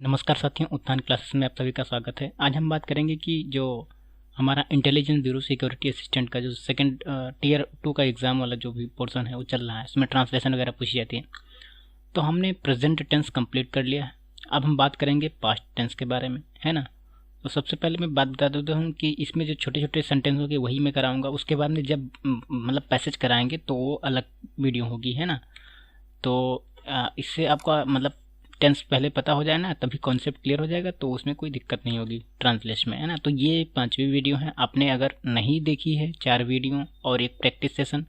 नमस्कार साथियों, उत्थान क्लासेस में आप सभी का स्वागत है। आज हम बात करेंगे कि जो हमारा इंटेलिजेंस ब्यूरो सिक्योरिटी असिस्टेंट का जो सेकंड टीयर 2 का एग्ज़ाम वाला जो भी पोर्शन है वो चल रहा है, उसमें ट्रांसलेशन वगैरह पूछी जाती है। तो हमने प्रेजेंट टेंस कंप्लीट कर लिया है। अब हम बात करेंगे पास्ट टेंस के बारे में, है ना। तो सबसे पहले मैं बात बता देता हूँ कि इसमें जो छोटे छोटे सेंटेंस होंगे वही मैं कराऊंगा। उसके बाद में जब मतलब पैसेज कराएंगे तो वो अलग वीडियो होगी, है ना। तो इससे आपका मतलब टेंस पहले पता हो जाए ना, तभी कॉन्सेप्ट क्लियर हो जाएगा, तो उसमें कोई दिक्कत नहीं होगी ट्रांसलेशन में, है ना। तो ये 5वीं वीडियो है। आपने अगर नहीं देखी है 4 वीडियो और एक प्रैक्टिस सेशन,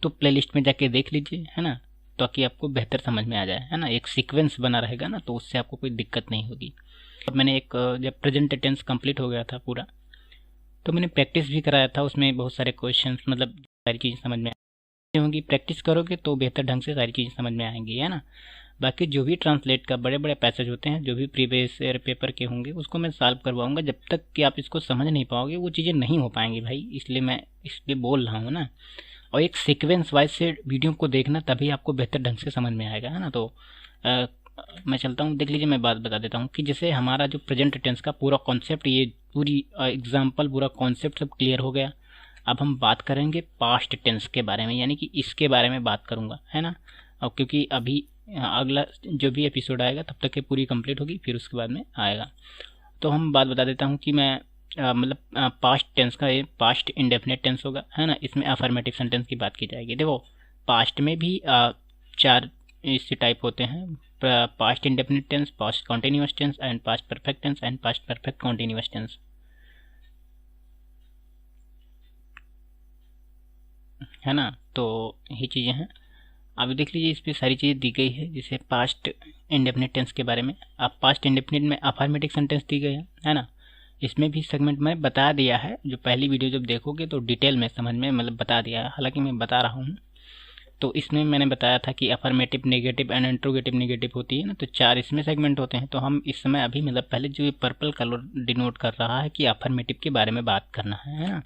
तो प्लेलिस्ट में जाके देख लीजिए, है ना, ताकि आपको बेहतर समझ में आ जाए, है ना। एक सीक्वेंस बना रहेगा ना, तो उससे आपको कोई दिक्कत नहीं होगी। अब मैंने एक जब प्रेजेंट टेंस कंप्लीट हो गया था पूरा, तो मैंने प्रैक्टिस भी कराया था। उसमें बहुत सारे क्वेश्चन, मतलब सारी चीज़ें समझ में होंगी। प्रैक्टिस करोगे तो बेहतर ढंग से सारी चीज़ें समझ में आएंगी, है ना। बाकी जो भी ट्रांसलेट का बड़े बड़े पैसेज होते हैं, जो भी प्रीवियस ईयर पेपर के होंगे, उसको मैं सॉल्व करवाऊंगा। जब तक कि आप इसको समझ नहीं पाओगे वो चीज़ें नहीं हो पाएंगी भाई, इसलिए मैं इसलिए बोल रहा हूँ ना। और एक सीक्वेंस वाइज से वीडियो को देखना, तभी आपको बेहतर ढंग से समझ में आएगा, है ना। तो मैं चलता हूँ, देख लीजिए। मैं बात बता देता हूँ कि जैसे हमारा जो प्रेजेंट टेंस का पूरा कॉन्सेप्ट, ये पूरी एग्जाम्पल, पूरा कॉन्सेप्ट सब क्लियर हो गया। अब हम बात करेंगे पास्ट टेंस के बारे में, यानी कि इसके बारे में बात करूँगा, है ना। और क्योंकि अभी अगला जो भी एपिसोड आएगा तब तक ये पूरी कंप्लीट होगी, फिर उसके बाद में आएगा। तो हम बात बता देता हूँ कि मैं मतलब पास्ट टेंस का, ये पास्ट इंडेफिनिट टेंस होगा, है ना। इसमें अफर्मेटिव सेंटेंस की बात की जाएगी। देखो, पास्ट में भी 4 इससे टाइप होते हैं: past indefinite tense, past continuous tense, and past perfect tense, and past perfect continuous tense, है ना। तो ये चीज़ें हैं। अभी देख लीजिए, इस पर सारी चीज़ें दी गई है। जैसे पास्ट इंडेफिनिट टेंस के बारे में, अब पास्ट इंडेफिनिट में अफर्मेटिव सेंटेंस दी गई है ना। इसमें भी सेगमेंट में बता दिया है। जो पहली वीडियो जब देखोगे तो डिटेल में समझ में मतलब बता दिया है, हालांकि मैं बता रहा हूँ। तो इसमें मैंने बताया था कि affirmative, negative and interrogative negative होती है ना। तो 4 इसमें सेगमेंट होते हैं। तो हम इस समय अभी मतलब पहले जो ये पर्पल कलर डिनोट कर रहा है कि अफर्मेटिव के बारे में बात करना है ना।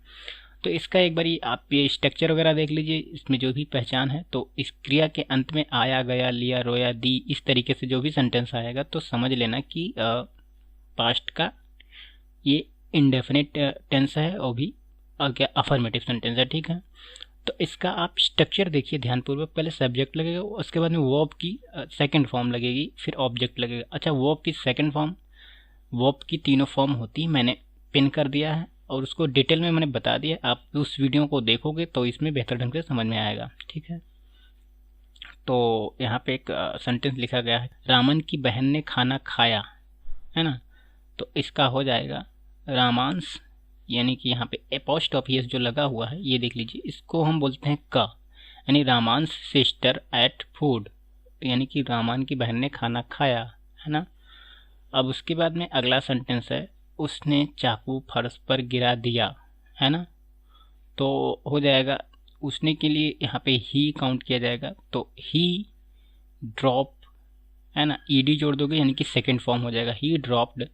तो इसका एक बारी आप ये स्ट्रक्चर वगैरह देख लीजिए। इसमें जो भी पहचान है, तो इस क्रिया के अंत में आया, गया, लिया, रोया, दी, इस तरीके से जो भी सेंटेंस आएगा तो समझ लेना कि पास्ट का ये इंडेफिनिट टेंस है और भी क्या अफर्मेटिव सेंटेंस है, ठीक है। तो इसका आप स्ट्रक्चर देखिए ध्यानपूर्वक। पहले सब्जेक्ट लगेगा, उसके बाद में वर्ब की सेकंड फॉर्म लगेगी, फिर ऑब्जेक्ट लगेगा। अच्छा, वर्ब की सेकंड फॉर्म, वर्ब की तीनों फॉर्म होती है, मैंने पिन कर दिया है और उसको डिटेल में मैंने बता दिया। आप उस वीडियो को देखोगे तो इसमें बेहतर ढंग से समझ में आएगा, ठीक है। तो यहाँ पे एक सेंटेंस लिखा गया है: रामन की बहन ने खाना खाया, है ना। तो इसका हो जाएगा रामांश, यानी कि यहाँ पे एपोस्ट्रोफी जो लगा हुआ है, ये देख लीजिए, इसको हम बोलते हैं का, यानी रामांश सिस्टर एट फूड, यानी कि रामान की बहन ने खाना खाया, है ना। अब उसके बाद में अगला सेंटेंस है: उसने चाकू फर्श पर गिरा दिया, है ना। तो हो जाएगा, उसने के लिए यहाँ पे ही काउंट किया जाएगा। तो ही ड्रॉप, है ना, ईडी जोड़ दोगे यानी कि सेकंड फॉर्म हो जाएगा: ही dropped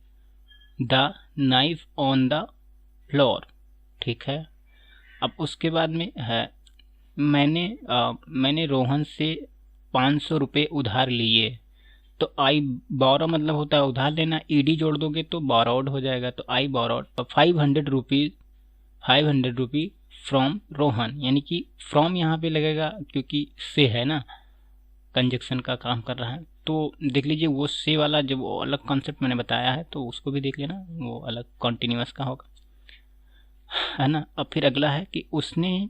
the knife on the floor, ठीक है। अब उसके बाद में है मैंने रोहन से 500 रुपये उधार लिए। तो आई बोरो मतलब होता है उधार लेना, ईडी जोड़ दोगे तो बोरोड हो जाएगा। तो I borrowed 500 rupee from Rohan, यानी कि फ्रॉम यहाँ पे लगेगा क्योंकि से है ना, कंजक्शन का काम कर रहा है। तो देख लीजिए, वो से वाला जब वो अलग कॉन्सेप्ट मैंने बताया है तो उसको भी देख लेना, वो अलग कॉन्टिन्यूअस का होगा, है ना। अब फिर अगला है कि उसने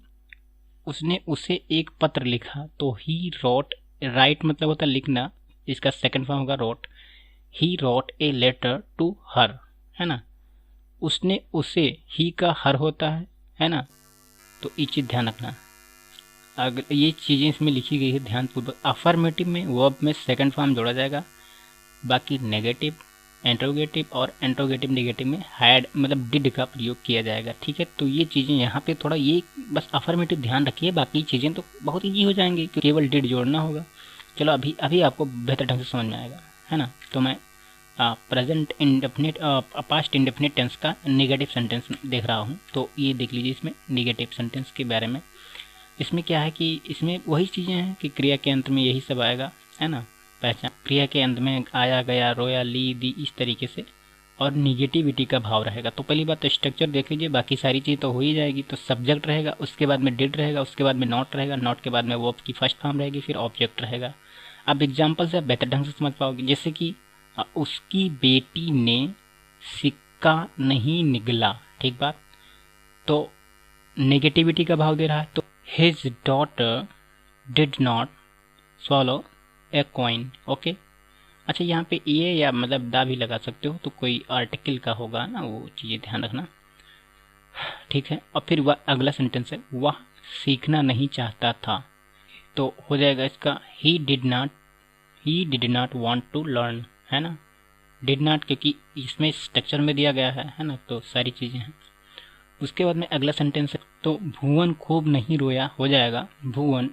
उसे एक पत्र लिखा। तो ही रोट, राइट मतलब होता है लिखना, इसका सेकंड फॉर्म होगा wrote. He wrote a letter to her, है ना। उसने उसे, ही का हर होता है ना। तो ये चीज़ ध्यान रखना। अगर ये चीज़ें इसमें लिखी गई है ध्यानपूर्वक। अफर्मेटिव में वर्ब में सेकंड फॉर्म जोड़ा जाएगा, बाकी नेगेटिव, इंट्रोगेटिव और इंट्रोगेटिव नेगेटिव में हैड मतलब डिड का प्रयोग किया जाएगा, ठीक है। तो ये चीज़ें यहाँ पे थोड़ा ये बस अफर्मेटिव ध्यान रखिए, बाकी चीज़ें तो बहुत ईजी हो जाएंगी, केवल डिड जोड़ना होगा। चलो अभी आपको बेहतर ढंग से समझ में आएगा, है ना। तो मैं present indefinite, past indefinite tense का नेगेटिव सेंटेंस देख रहा हूँ। तो ये देख लीजिए, इसमें नेगेटिव सेंटेंस के बारे में। इसमें क्या है कि इसमें वही चीज़ें हैं कि क्रिया के अंत में यही सब आएगा, है ना। पहचान, क्रिया के अंत में आया, गया, रोया, ली, दी, इस तरीके से, और निगेटिविटी का भाव रहेगा। तो पहली बात तो स्ट्रक्चर देख लीजिए, बाकी सारी चीज़ तो हो ही जाएगी। तो सब्जेक्ट रहेगा, उसके बाद में डिड रहेगा, उसके बाद में नॉट रहेगा, नॉट के बाद में वर्ब की फर्स्ट फॉर्म रहेगी, फिर ऑब्जेक्ट रहेगा। अब एग्जाम्पल से आप बेहतर ढंग से समझ पाओगे, जैसे कि उसकी बेटी ने सिक्का नहीं निगला, ठीक बात, तो नेगेटिविटी का भाव दे रहा है, तो his daughter did not swallow a coin. Okay, अच्छा यहाँ पे ये या मतलब दा भी लगा सकते हो, तो कोई आर्टिकल का होगा ना, वो चीज़ें ध्यान रखना, ठीक है। और फिर वह अगला सेंटेंस है, वह सीखना नहीं चाहता था, तो हो जाएगा इसका he did not want to learn, है ना, डिड नॉट, क्योंकि इसमें स्ट्रक्चर में दिया गया है ना, तो सारी चीज़ें हैं। उसके बाद में अगला सेंटेंस है, तो भुवन खूब नहीं रोया, हो जाएगा Bhuvan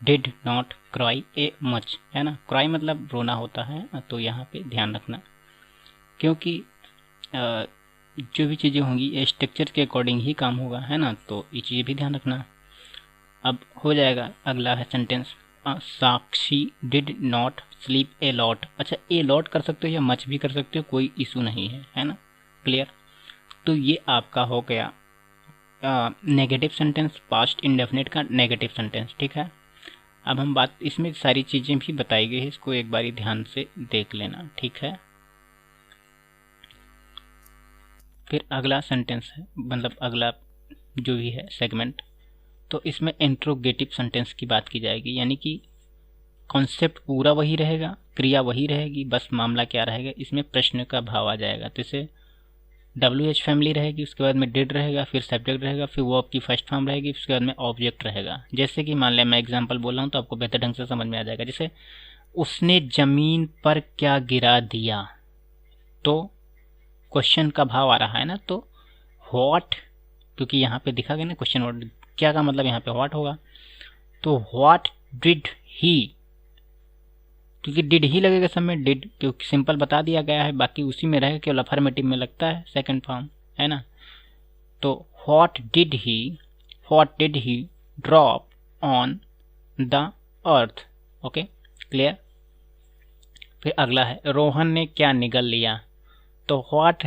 did not cry a much, है ना, क्राई मतलब रोना होता है, तो यहाँ पे ध्यान रखना, क्योंकि जो भी चीज़ें होंगी ये स्ट्रक्चर के अकॉर्डिंग ही काम होगा, है ना, तो ये चीज़ें भी ध्यान रखना। अब हो जाएगा अगला है sentence, Sakshi did not sleep a lot. अच्छा, ए लॉट कर सकते हो या मच भी कर सकते हो, कोई इशू नहीं है ना, क्लियर। तो ये आपका हो गया नेगेटिव सेंटेंस, पास्ट इंडेफिनिट का नेगेटिव सेंटेंस, ठीक है। अब हम बात, इसमें सारी चीज़ें भी बताई गई है, इसको एक बारी ध्यान से देख लेना, ठीक है। फिर अगला सेंटेंस है, मतलब अगला जो भी है सेगमेंट, तो इसमें इंट्रोगेटिव सेंटेंस की बात की जाएगी, यानी कि कॉन्सेप्ट पूरा वही रहेगा, क्रिया वही रहेगी, बस मामला क्या रहेगा, इसमें प्रश्न का भाव आ जाएगा। तो इसे WH फैमिली रहेगी, उसके बाद में डिड रहेगा, फिर सब्जेक्ट रहेगा, फिर वर्ब की फर्स्ट फॉर्म रहेगी, उसके बाद में ऑब्जेक्ट रहेगा। जैसे कि मान लिया मैं एग्जांपल बोल रहा हूँ तो आपको बेहतर ढंग से समझ में आ जाएगा, जैसे उसने जमीन पर क्या गिरा दिया, तो क्वेश्चन का भाव आ रहा है ना, तो व्हाट, क्योंकि यहाँ पे दिखा गया ना क्वेश्चन वर्ड, क्या का मतलब यहाँ पे व्हाट होगा, तो व्हाट डिड ही, क्योंकि डिड ही लगेगा सब में, डिड क्योंकि सिंपल बता दिया गया है, बाकी उसी में रहेगा, केवल अफर्मेटिव में लगता है सेकंड फॉर्म, है ना। तो what did he drop on the earth. Okay, clear. फिर अगला है, रोहन ने क्या निगल लिया, तो व्हाट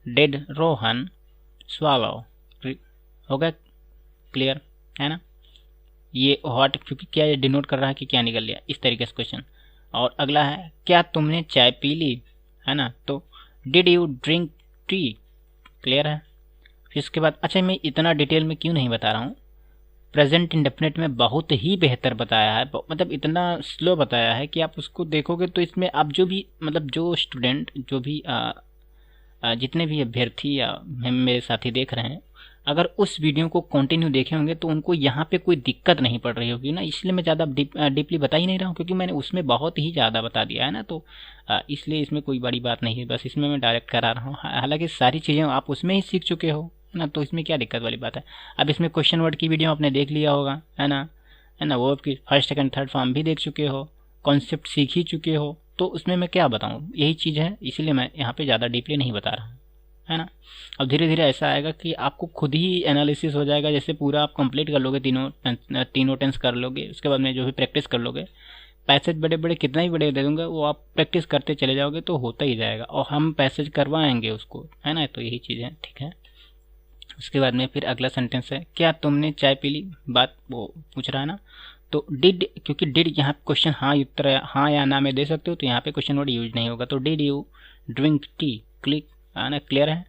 डिड रोहन स्वालो, हो गया, क्लियर, है ना। ये व्हाट क्योंकि क्या ये डिनोट कर रहा है कि क्या निगल लिया, इस तरीके से क्वेश्चन। और अगला है, क्या तुमने चाय पी ली, है ना, तो did you drink tea, clear है। फिर इसके बाद, अच्छा मैं इतना डिटेल में क्यों नहीं बता रहा हूँ, प्रेजेंट इंडेफिनिट में बहुत ही बेहतर बताया है, मतलब इतना स्लो बताया है कि आप उसको देखोगे तो इसमें आप जो भी मतलब जो स्टूडेंट जो भी जितने भी अभ्यर्थी या मेरे साथी देख रहे हैं, अगर उस वीडियो को कंटिन्यू देखे होंगे तो उनको यहाँ पे कोई दिक्कत नहीं पड़ रही होगी ना, इसलिए मैं ज़्यादा डीपली बता ही नहीं रहा हूँ, क्योंकि मैंने उसमें बहुत ही ज़्यादा बता दिया है ना, तो इसलिए इसमें कोई बड़ी बात नहीं है, बस इसमें मैं डायरेक्ट करा रहा हूँ। हालांकि सारी चीज़ें आप उसमें ही सीख चुके हो, है ना, तो इसमें क्या दिक्कत वाली बात है। अब इसमें क्वेश्चन वर्ड की वीडियो आपने देख लिया होगा, है ना, वो आपकी फर्स्ट सेकंड थर्ड फॉर्म भी देख चुके हो, कॉन्सेप्ट सीख ही चुके हो, तो उसमें मैं क्या बताऊँ, यही चीज़ है, इसीलिए मैं यहाँ पे ज़्यादा डीपली नहीं बता रहा हूँ, है ना। अब धीरे धीरे ऐसा आएगा कि आपको खुद ही एनालिसिस हो जाएगा, जैसे पूरा आप कंप्लीट कर लोगे, तीनों टेंस कर लोगे, उसके बाद में जो भी प्रैक्टिस कर लोगे, पैसेज बड़े बड़े कितना ही बड़े दे दूंगा, वो आप प्रैक्टिस करते चले जाओगे तो होता ही जाएगा, और हम पैसेज करवाएंगे उसको, है ना, तो यही चीज़ है, ठीक है। उसके बाद में फिर अगला सेंटेंस है, क्या तुमने चाय पी ली, बात वो पूछ रहा है ना, तो डिड, क्योंकि डिड यहाँ क्वेश्चन हाँ उत्तर हाँ या ना में दे सकते हो, तो यहाँ पे क्वेश्चन वर्ड यूज नहीं होगा, तो did you drink tea, click, है ना, क्लियर है।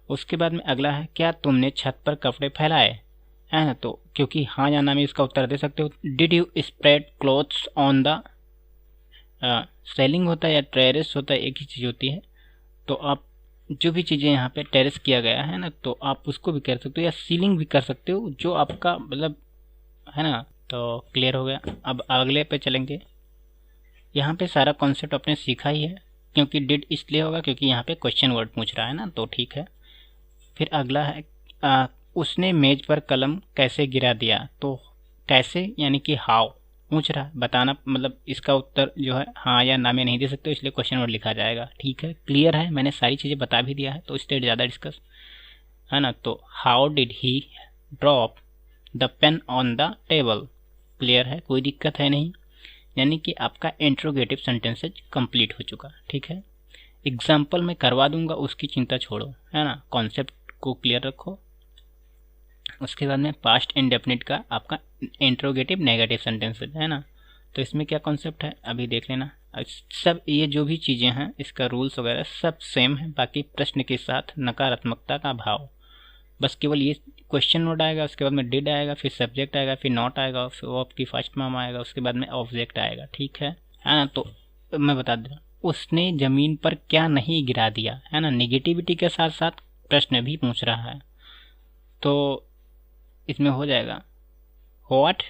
उसके बाद में अगला है, क्या तुमने छत पर कपड़े फैलाए, है ना, तो क्योंकि हाँ या ना में इसका उत्तर दे सकते हो। Did you spread clothes on the, selling होता है या टेरेस होता है, एक ही चीज़ होती है, तो आप जो भी चीज़ें यहाँ पे टेरेस किया गया है ना, तो आप उसको भी कर सकते हो या सीलिंग भी कर सकते हो, जो आपका मतलब है ना, तो क्लियर हो गया। अब अगले पे चलेंगे, यहाँ पे सारा कॉन्सेप्ट आपने सीखा ही है, क्योंकि डिड इसलिए होगा क्योंकि यहाँ पे क्वेश्चन वर्ड पूछ रहा है ना, तो ठीक है। फिर अगला है, उसने मेज पर कलम कैसे गिरा दिया, तो कैसे यानी कि हाउ पूछ रहा है, बताना, मतलब इसका उत्तर जो है हाँ या ना में नहीं दे सकते, इसलिए क्वेश्चन वर्ड लिखा जाएगा, ठीक है, क्लियर है। मैंने सारी चीज़ें बता भी दिया है, तो इससे ज़्यादा डिस्कस, है ना। तो how did he drop the pain on the table, clear है, कोई दिक्कत है नहीं। यानी कि आपका इंट्रोगेटिव सेंटेंसेज कंप्लीट हो चुका, ठीक है। एग्जाम्पल मैं करवा दूंगा, उसकी चिंता छोड़ो, है ना, कॉन्सेप्ट को क्लियर रखो। उसके बाद में पास्ट इंडेफिनिट का आपका इंट्रोगेटिव नेगेटिव सेंटेंसेज, है ना। तो इसमें क्या कॉन्सेप्ट है अभी देख लेना। सब ये जो भी चीज़ें हैं इसका रूल्स वगैरह सब सेम है, बाकी प्रश्न के साथ नकारात्मकता का भाव, बस केवल ये क्वेश्चन वर्ड आएगा, उसके बाद में डिड आएगा, फिर सब्जेक्ट आएगा, फिर नॉट आएगा, फिर वर्ब की फर्स्ट फॉर्म आएगा, उसके बाद में ऑब्जेक्ट आएगा, ठीक है ना। तो मैं बता दूँ, उसने जमीन पर क्या नहीं गिरा दिया, है ना। नेगेटिविटी के साथ साथ प्रश्न भी पूछ रहा है, तो इसमें हो जाएगा व्हाट,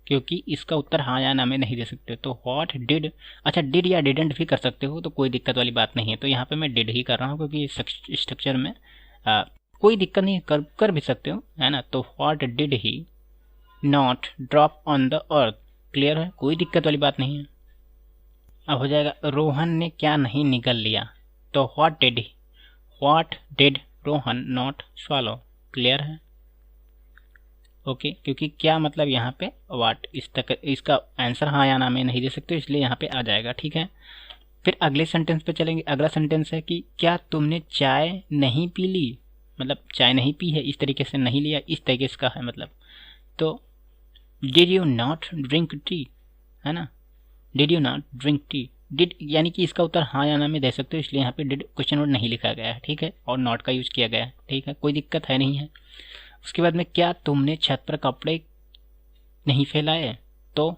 क्योंकि इसका उत्तर हाँ या ना में नहीं दे सकते, तो व्हाट डिड, अच्छा डिड या डिडंट भी कर सकते हो, तो कोई दिक्कत वाली बात नहीं है। तो यहाँ पे मैं डिड ही कर रहा हूँ, क्योंकि स्ट्रक्चर में कोई दिक्कत नहीं, कर भी सकते हो, है ना। तो what did he not drop on the earth, clear है, कोई दिक्कत वाली बात नहीं है। अब हो जाएगा रोहन ने क्या नहीं निगल लिया, तो what did Rohan not swallow, clear है, ओके। क्योंकि क्या मतलब यहाँ पे व्हाट, इसका आंसर हाँ या ना में नहीं दे सकते, इसलिए यहाँ पे आ जाएगा, ठीक है। फिर अगले सेंटेंस पे चलेंगे। अगला सेंटेंस है कि क्या तुमने चाय नहीं पी ली, मतलब चाय नहीं पी है, इस तरीके से नहीं लिया, इस तरीके से का है मतलब। तो did you not drink tea, है ना, did you not drink tea, did यानी कि इसका उत्तर हाँ या ना में दे सकते हो, इसलिए यहाँ पे डिड क्वेश्चन वर्ड नहीं लिखा गया है, ठीक है, और नॉट का यूज किया गया है, ठीक है, कोई दिक्कत है नहीं है। उसके बाद में क्या तुमने छत पर कपड़े नहीं फैलाए, तो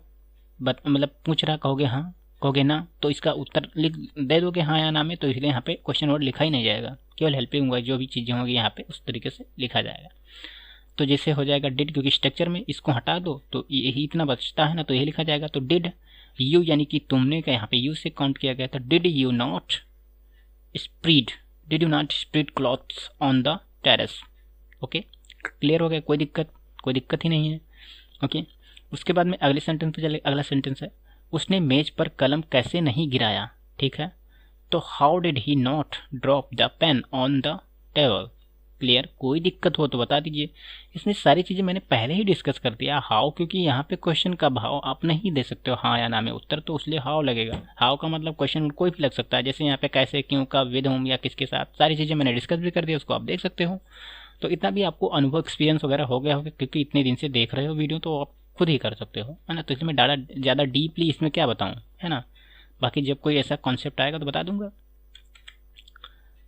मतलब पूछ रहा, कहोगे हाँ, कहोगे ना, तो इसका उत्तर लिख दे दोगे हाँ या ना में, तो इसलिए यहाँ पे क्वेश्चन वर्ड लिखा ही नहीं जाएगा, केवल हेल्पिंग हुआ जो भी चीज़ें होंगी यहाँ पे उस तरीके से लिखा जाएगा। तो जैसे हो जाएगा डिड, क्योंकि स्ट्रक्चर में इसको हटा दो तो यही इतना बचता है ना, तो यही लिखा जाएगा। तो डिड यू यानी कि तुमने का यहाँ पे यू से काउंट किया गया, तो did you not spread clothes on the terrace, okay, clear हो गया, कोई दिक्कत ही नहीं है, ओके। उसके बाद में अगले सेंटेंस पे चले। अगला सेंटेंस है उसने मेज पर कलम कैसे नहीं गिराया, ठीक है, तो how did he not drop the pain on the table, clear, कोई दिक्कत हो तो बता दीजिए। इसमें सारी चीज़ें मैंने पहले ही डिस्कस कर दिया। हाउ, क्योंकि यहाँ पे क्वेश्चन का भाव आप नहीं दे सकते हो हाँ या ना में उत्तर, तो इसलिए हाउ लगेगा। हाउ का मतलब क्वेश्चन कोई भी लग सकता है, जैसे यहाँ पे कैसे, क्यों, कब, विद होम या किसके साथ, सारी चीज़ें मैंने डिस्कस भी कर दिया, उसको आप देख सकते हो। तो इतना भी आपको अनुभव एक्सपीरियंस वगैरह हो गया होगा, क्योंकि इतने दिन से देख रहे हो वीडियो, तो आप खुद ही कर सकते हो, है ना। तो इसमें ज़्यादा डीपली इसमें क्या बताऊँ, है ना, बाकी जब कोई ऐसा कॉन्सेप्ट आएगा तो बता दूंगा।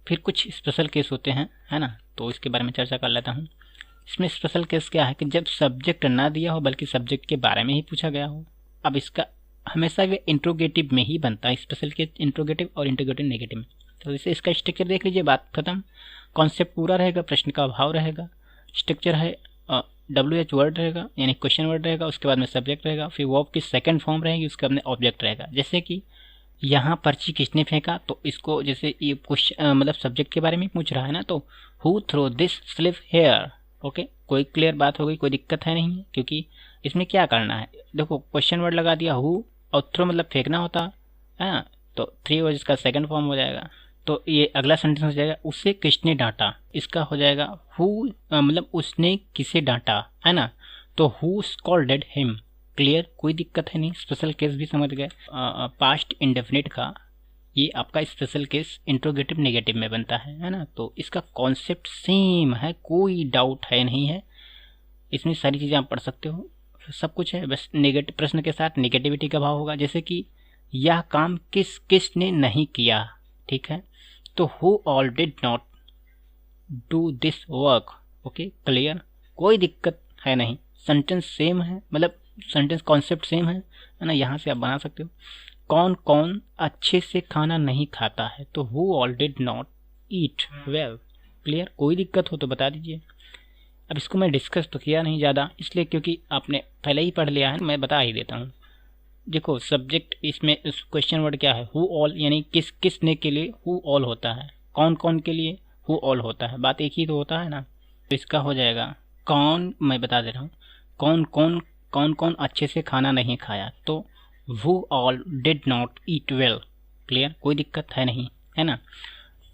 फिर कुछ स्पेशल केस होते हैं, है ना, तो इसके बारे में चर्चा कर लेता हूँ। इसमें स्पेशल केस क्या है कि जब सब्जेक्ट ना दिया हो बल्कि सब्जेक्ट के बारे में ही पूछा गया हो। अब इसका हमेशा ये इंट्रोगेटिव में ही बनता है, स्पेशल केस इंट्रोगेटिव और इंट्रोगेटिव नेगेटिव में। तो जैसे इसका स्ट्रक्चर देख लीजिए, बात खत्म, कॉन्सेप्ट पूरा रहेगा, प्रश्न का भाव रहेगा, स्ट्रक्चर है WH वर्ड रहेगा यानी क्वेश्चन वर्ड रहेगा, उसके बाद में सब्जेक्ट रहेगा, फिर वर्ब की सेकंड फॉर्म रहेगी, उसके बाद में ऑब्जेक्ट रहेगा। जैसे कि यहाँ पर्ची किसने फेंका, तो इसको जैसे ये क्वेश्चन मतलब सब्जेक्ट के बारे में पूछ रहा है ना, तो who throw this slip here, okay, कोई क्लियर बात हो गई, कोई दिक्कत है नहीं है, क्योंकि इसमें क्या करना है, देखो क्वेश्चन वर्ड लगा दिया हु, और थ्रो मतलब फेंकना होता है ना, तो थ्री वर्ड इसका सेकंड फॉर्म हो जाएगा। तो ये अगला सेंटेंस हो जाएगा उसे किसने डांटा, इसका हो जाएगा हु मतलब उसने किसे डांटा, है ना, तो हु स्कॉल्डेड हिम, क्लियर, कोई दिक्कत है नहीं, स्पेशल केस भी समझ गए। पास्ट इंडेफिनिट का ये आपका स्पेशल केस इंट्रोगेटिव नेगेटिव में बनता है ना, तो इसका कॉन्सेप्ट सेम है, कोई डाउट है नहीं है, इसमें सारी चीज़ें आप पढ़ सकते हो, सब कुछ है, बस नेगेटिव प्रश्न के साथ नेगेटिविटी का भाव होगा। जैसे कि यह काम किसने नहीं किया, ठीक है, तो who all did not do this work, okay, clear, कोई दिक्कत है नहीं, सेंटेंस सेम है, मतलब सेंटेंस कॉन्सेप्ट सेम है ना, यहाँ से आप बना सकते हो। कौन कौन अच्छे से खाना नहीं खाता है, तो who all did not eat well, clear, कोई दिक्कत हो तो बता दीजिए। अब इसको मैं डिस्कस तो किया नहीं ज़्यादा, इसलिए क्योंकि आपने पहले ही पढ़ लिया है, मैं बता ही देता हूँ। देखो सब्जेक्ट इसमें क्वेश्चन वर्ड क्या है, हु ऑल यानी किसने के लिए हु ऑल होता है, कौन कौन के लिए हु ऑल होता है, बात एक ही तो होता है ना। तो इसका हो जाएगा कौन, मैं बता दे रहा हूँ, कौन कौन अच्छे से खाना नहीं खाया, तो who all did not eat well, clear, कोई दिक्कत है नहीं, है ना।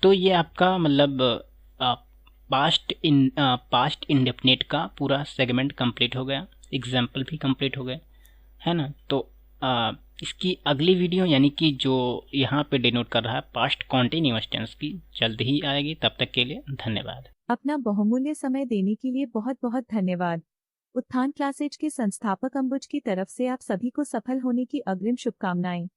तो ये आपका मतलब पास्ट इंडेफिनिट का पूरा सेगमेंट कंप्लीट हो गया, एग्जाम्पल भी कंप्लीट हो गए, है ना। तो इसकी अगली वीडियो यानी कि जो यहाँ पे डिनोट कर रहा है पास्ट कॉन्टिन्यूअस टेंस की जल्द ही आएगी। तब तक के लिए धन्यवाद। अपना बहुमूल्य समय देने के लिए बहुत बहुत धन्यवाद। उत्थान क्लासेज के संस्थापक अंबुज की तरफ से आप सभी को सफल होने की अग्रिम शुभकामनाएं।